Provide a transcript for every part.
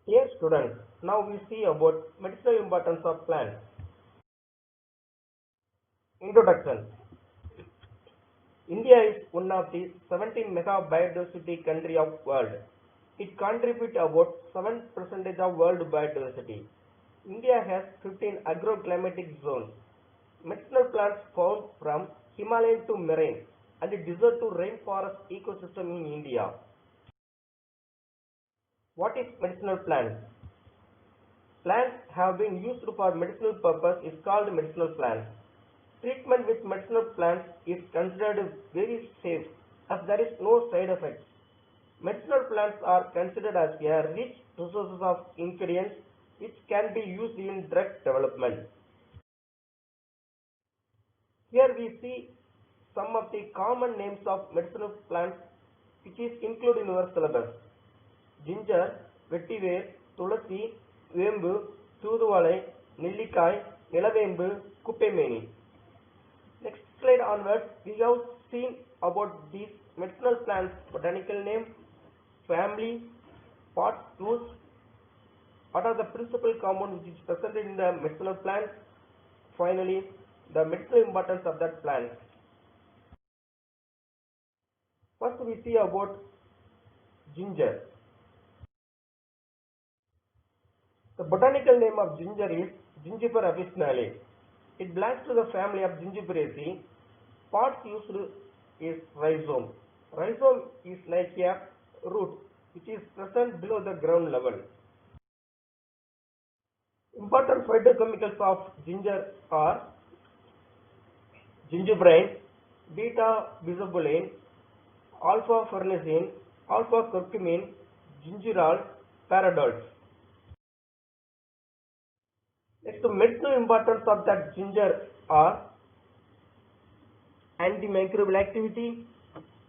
Dear students, now we see about medicinal importance of plants. Introduction. India is one of the 17 mega biodiversity country of world. It contributes about 7% of world biodiversity. India has 15 agroclimatic zones. Medicinal plants found from Himalayan to marine and desert to rainforest ecosystem in India. What is medicinal plants? Plants have been used for medicinal purpose is called medicinal plants. Treatment with medicinal plants is considered very safe as there is no side effects. Medicinal plants are considered as a rich resources of ingredients which can be used in drug development. Here we see some of the common names of medicinal plants which is included in your syllabus. Ginger, vetiver, tulasi, வேம்பு, தூதுவளை, நெல்லிக்காய், நிலவேம்பு, குப்பைமேனி. Next slide onwards, we have seen about these medicinal plants botanical name, family, parts used, what are the principal compounds which is present in the medicinal plant, finally the medicinal importance of that plant. First we see about ginger. The botanical name of ginger is Gingifer officinale. It belongs to the family of Gingiferaceae. Parts used is rhizome. Rhizome is like a root which is present below the ground level. Important phytochemicals of ginger are gingiberine, beta-bisabulin, alpha-farnesene, alpha-curcumin, gingerol, paradols. Next, the medicinal importance of that ginger are antimicrobial activity,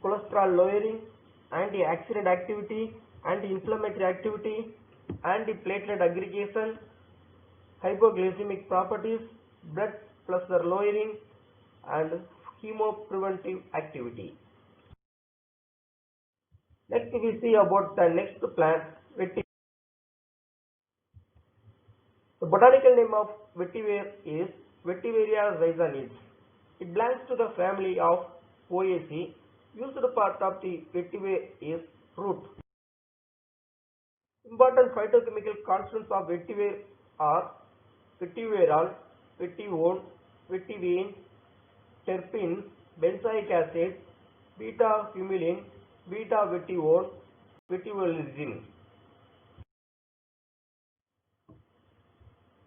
cholesterol lowering, antioxidant activity, anti-inflammatory activity, antiplatelet aggregation, hypoglycemic properties, blood pressure lowering, and chemopreventive activity. Next, we see about the next plant, vetiver. The botanical name of vetiver is Vetiveria zizanides. It belongs to the family of Poaceae. Used part of the vetiver is root. Important phytochemical constants of vetiver are vetiverol, vetivone, vetivine, terpene, benzoic acid, beta-humulin, beta-vetivone, vetivolizine.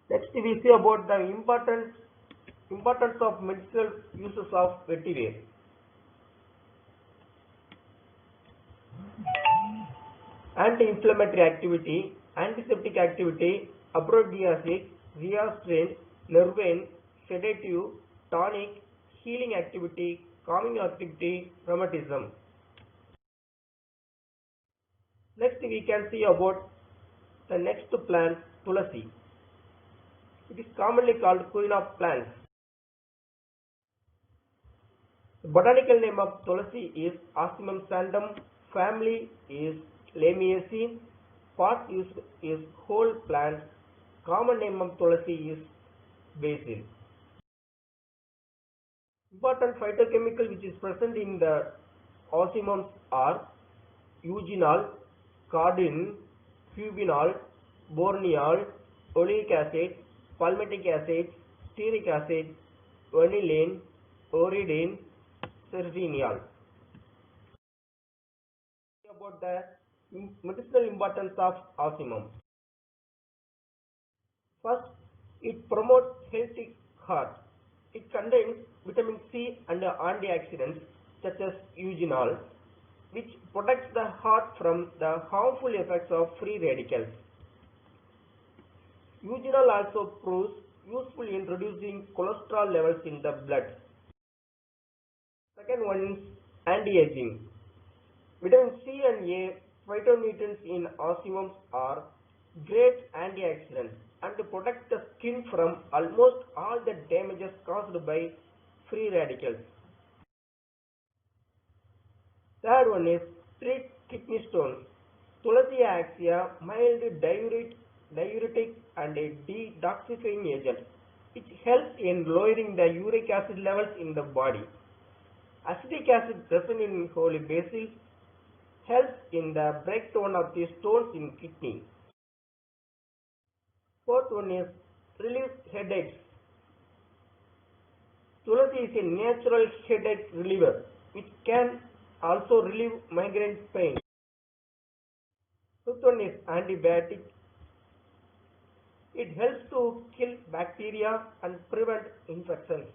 Next we see about the importance of medicinal uses of vetiver. Anti-inflammatory activity, antiseptic activity, aphrodisiac, zeaxanthin, nervine, sedative, tonic, healing activity, calming activity, rheumatism. Next we can see about the next plant, tulasi. It is commonly called queen of plants. The botanical name of tulasi is Ocimum santum. Family is Lamiaceae. Part used is whole plant. Common name of tulasi is basil. Important phytochemical which is present in the ocimums are eugenol, cardin, fubinol, borneol, oleic acid, palmitic acid, stearic acid, vanillin, oridine, cercineol. About the medicinal importance of ocimum. First, it promotes healthy heart. It contains vitamin C and antioxidants such as eugenol, which protects the heart from the harmful effects of free radicals. Eugenol also proves useful in reducing cholesterol levels in the blood. Second one is anti-aging. Vitamin C and A phytonutrients in ocimums are great antioxidants and protect the skin from almost all the damages caused by free radicals. Third one is treat kidney stones. Tulasi acts a mild diuretic and a detoxifying agent, which helps in lowering the uric acid levels in the body. Acetic acid present in holy basil helps in the breakdown of the stones in kidney. Fourth one is relieves headaches. Tulasi is a natural headache reliever, which can also relieve migraine pain. Fifth one is antibiotic. It helps to kill bacteria and prevent infections.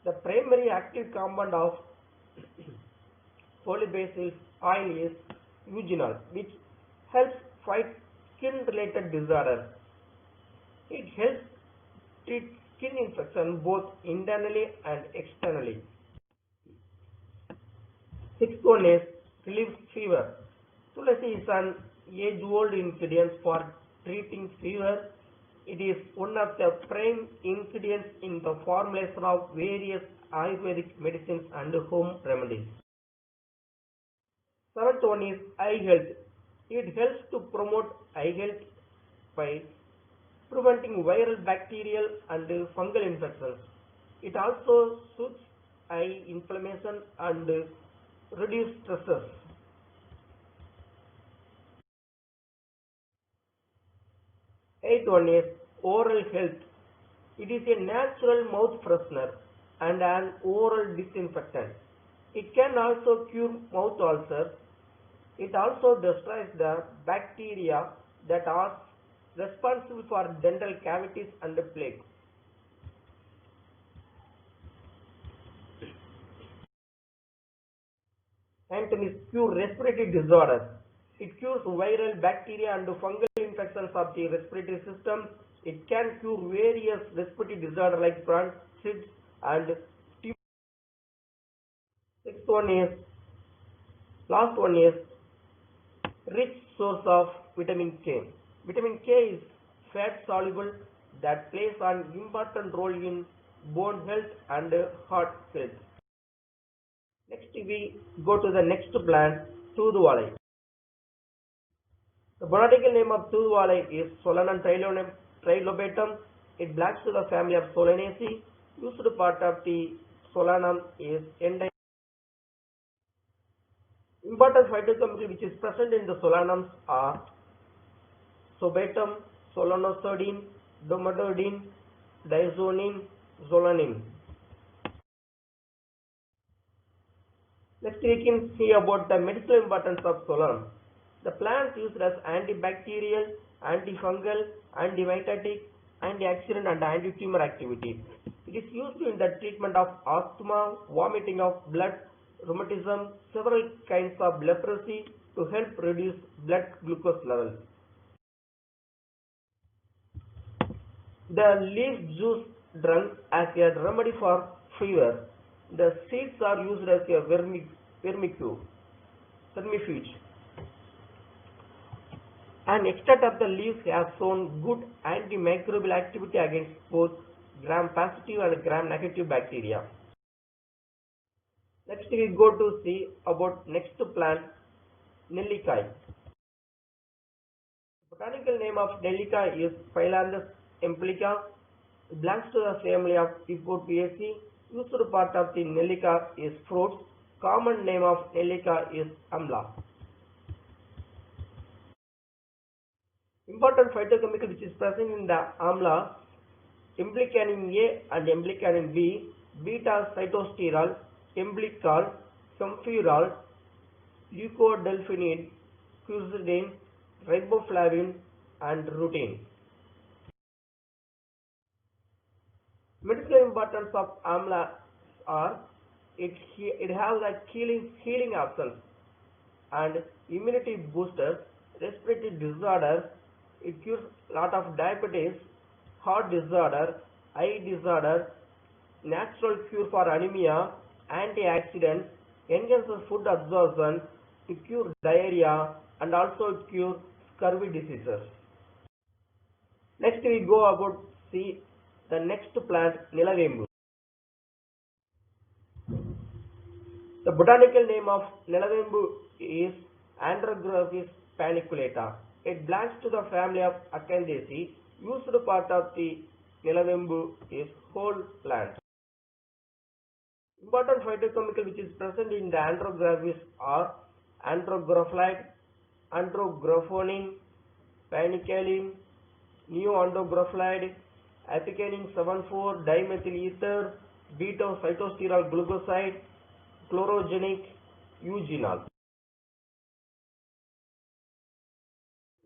The primary active compound of holy basil oil is eugenol, which helps fight skin-related disorders. It helps treat skin infection both internally and externally. Sixth one is relieves fever. Tulasi is an age-old ingredient for treating fever. It is one of the prime ingredients in the formulation of various Ayurvedic medicines and home remedies. Seventh one is eye health. It helps to promote eye health by preventing viral, bacterial and fungal infections. It also soothes eye inflammation and reduces stresses. Eighth one is oral health. It is a natural mouth freshener and an oral disinfectant. It can also cure mouth ulcers. It also destroys the bacteria that are responsible for dental cavities and plaque. And is cure respiratory disorders. It cures viral, bacteria and fungal infections of the respiratory system. It can cure various respiratory disorders like bronchitis and last one is rich source of vitamin K. Vitamin K is fat soluble that plays an important role in bone health and heart health. Next we go to the next plant, Toothwalai. The botanical name of Toothwalai is Solanum trilobatum. It belongs to the family of Solanaceae. Used part of the solanum is endive. Important phytochemical which is present in the solanums are sobatum, solanosodine, domododine, diazonin, zolanin. Next we can see about the medicinal importance of solanum. The plant is used as antibacterial, antifungal, antimitotic, antioxidant and anti-tumor activity. It is used in the treatment of asthma, vomiting of blood, rheumatism, several kinds of leprosy to help reduce blood glucose levels. The leaf juice drunk as a remedy for fever. The seeds are used as a vermifuge. An extract of the leaves has shown good antimicrobial activity against both gram-positive and gram-negative bacteria. Next we go to see about next plant, Nellikai. The botanical name of Nellikai is Phyllanthus empirica. It belongs to the family of Hippopotaceae. Used part of the Nellica is fruits. Common name of Nellica is Amla. Important phytochemical which is present in the amla, imblicanin A and imblicanin B, beta cytosterol, imblicol, camphorol, leucodelphinid, quercetin, riboflavin and rutin. Medical importance of amla are it has a healing options and immunity boosters, respiratory disorders. It cures lot of diabetes, heart disorder, eye disorder, natural cure for anemia, antioxidants, enhances food absorption, to cure diarrhea and also cure scurvy diseases. Next we go about see the next plant, Nilavembu. The botanical name of Nilavembu is Andrographis paniculata. It belongs to the family of Acanthaceae. Used part of the Nilavembu is whole plant. Important phytochemical which is present in the Andrographis are andrographolide, andrographonin, panicalin, neoandrographolide, apicanin 7,4-dimethyl ether, beta-cytosterol glucoside, chlorogenic, eugenol.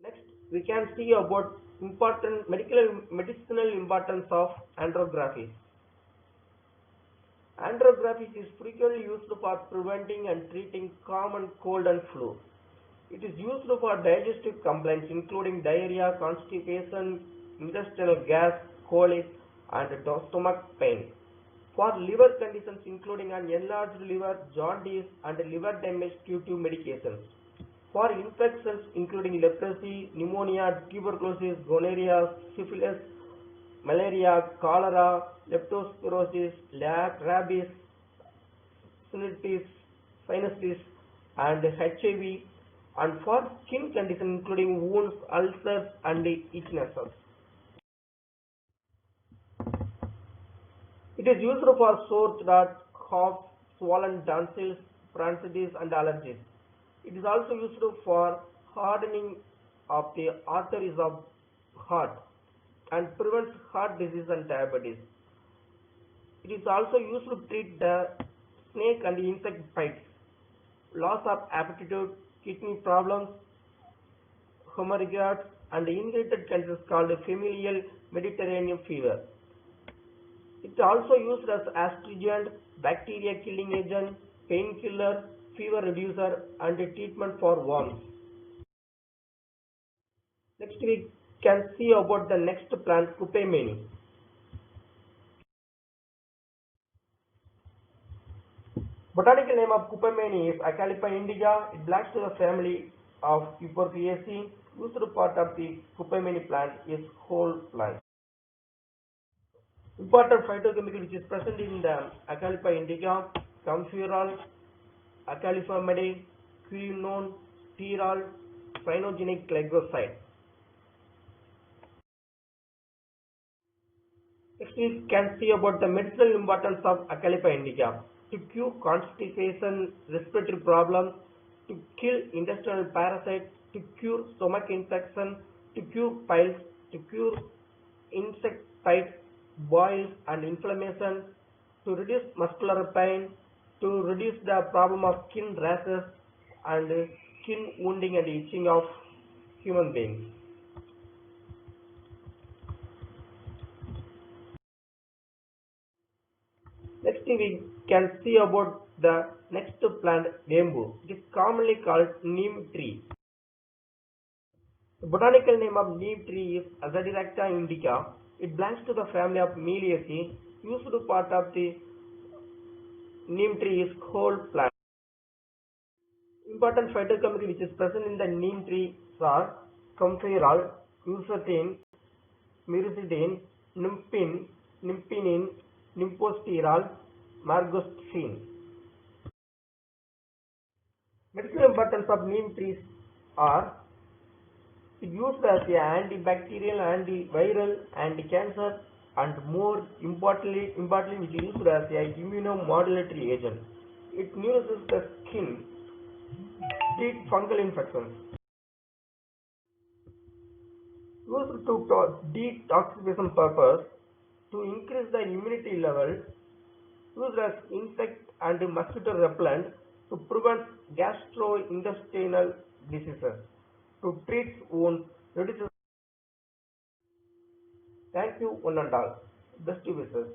Next, we can see about important medicinal importance of Andrographis. Andrographis is frequently used for preventing and treating common cold and flu. It is used for digestive complaints including diarrhea, constipation, intestinal gas, colic, and stomach pain. For liver conditions including an enlarged liver, jaundice, and liver damage due to medications. For infections including leprosy, pneumonia, tuberculosis, gonorrhea, syphilis, malaria, cholera, leptospirosis, rabies, sinusitis, and HIV, and for skin conditions including wounds, ulcers, and itchnesses. It is used for sore throat, cough, swollen tonsils, bronchitis, and allergies. It is also used for hardening of the arteries of heart and prevents heart disease and diabetes. It is also used to treat the snake and insect bites, loss of appetite, kidney problems, hemorrhages, and inherited conditions called familial Mediterranean fever. It is also used as astringent, bacteria killing agent, painkiller, fever reducer, and treatment for worms. Next we can see about the next plant, Cupemini. Botanical name of Cupemini is Acalypha indica. It belongs to the family of Euphorbiaceae. Used part of the Cupemini plant is whole plant. Important phytochemical which is present in the Acalypha indica: camphorol, Acalypha medae, quinone, terol, cyanogenic glycoside. Next we can see about the medicinal importance of Acalypha indica. To cure constipation, respiratory problems, to kill intestinal parasites, to cure stomach infection, to cure piles, to cure insect bites, boils and inflammation, to reduce muscular pain, to reduce the problem of skin rashes and skin wounding and itching of human beings. Next we can see about the next plant, bamboo. It is commonly called neem tree. The botanical name of neem tree is Azadirachta indica. It belongs to the family of Meliaceae. Used part of the neem tree is whole plant. Important phytochemical which is present in the neem tree are camphorol, quercetin, myrisidine, nympin, nympinin, nymphosterol, margostin. Medicinal importance of neem trees are used as a antibacterial, antiviral, anti-cancer, and more importantly which is used as a immunomodulatory agent. It nourishes the skin, treat fungal infections. Used to detoxification purpose, to increase the immunity level, used as insect and mosquito repellent, to prevent gastrointestinal diseases, to treat wounds, reduces. Thank you one and all. Best wishes.